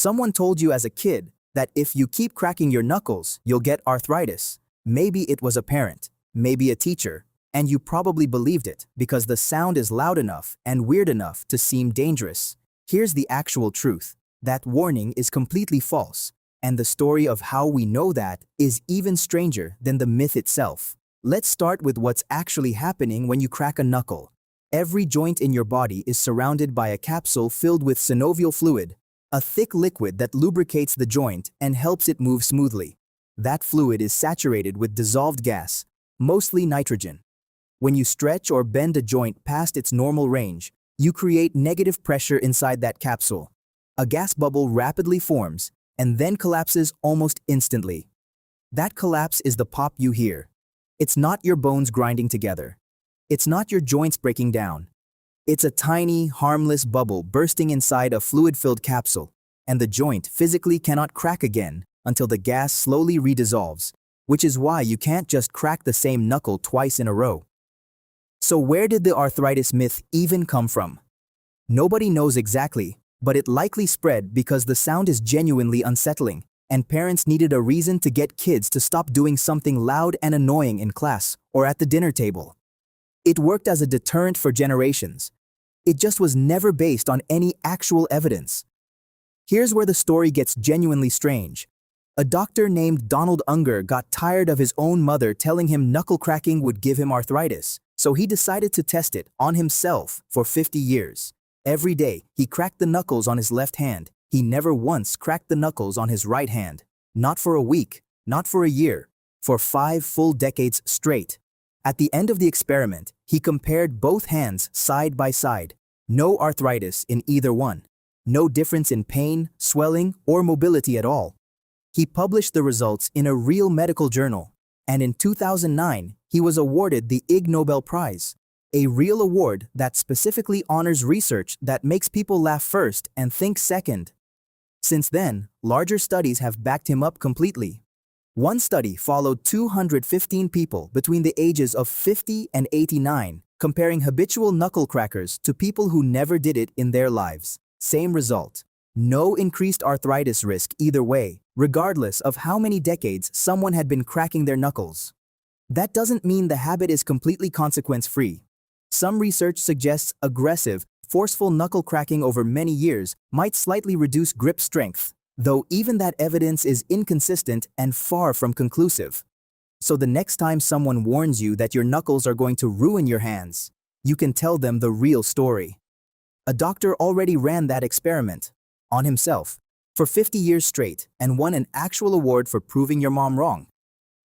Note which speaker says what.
Speaker 1: Someone told you as a kid that if you keep cracking your knuckles, you'll get arthritis. Maybe it was a parent, maybe a teacher, and you probably believed it because the sound is loud enough and weird enough to seem dangerous. Here's the actual truth. That warning is completely false, and the story of how we know that is even stranger than the myth itself. Let's start with what's actually happening when you crack a knuckle. Every joint in your body is surrounded by a capsule filled with synovial fluid, a thick liquid that lubricates the joint and helps it move smoothly. That fluid is saturated with dissolved gas, mostly nitrogen. When you stretch or bend a joint past its normal range, you create negative pressure inside that capsule. A gas bubble rapidly forms and then collapses almost instantly. That collapse is the pop you hear. It's not your bones grinding together. It's not your joints breaking down. It's a tiny, harmless bubble bursting inside a fluid-filled capsule, and the joint physically cannot crack again until the gas slowly redissolves, which is why you can't just crack the same knuckle twice in a row. So where did the arthritis myth even come from? Nobody knows exactly, but it likely spread because the sound is genuinely unsettling, and parents needed a reason to get kids to stop doing something loud and annoying in class or at the dinner table. It worked as a deterrent for generations. It just was never based on any actual evidence. Here's where the story gets genuinely strange. A doctor named Donald Unger got tired of his own mother telling him knuckle cracking would give him arthritis, so he decided to test it on himself for 50 years. Every day, he cracked the knuckles on his left hand. He never once cracked the knuckles on his right hand. Not for a week, not for a year, for 5 full decades straight. At the end of the experiment, he compared both hands side by side. No arthritis in either one. No difference in pain, swelling, or mobility at all. He published the results in a real medical journal, and in 2009, he was awarded the Ig Nobel Prize, a real award that specifically honors research that makes people laugh first and think second. Since then, larger studies have backed him up completely. One study followed 215 people between the ages of 50 and 89, comparing habitual knuckle crackers to people who never did it in their lives. Same result. No increased arthritis risk either way, regardless of how many decades someone had been cracking their knuckles. That doesn't mean the habit is completely consequence-free. Some research suggests aggressive, forceful knuckle cracking over many years might slightly reduce grip strength, though even that evidence is inconsistent and far from conclusive. So the next time someone warns you that your knuckles are going to ruin your hands, you can tell them the real story. A doctor already ran that experiment on himself for 50 years straight and won an actual award for proving your mom wrong.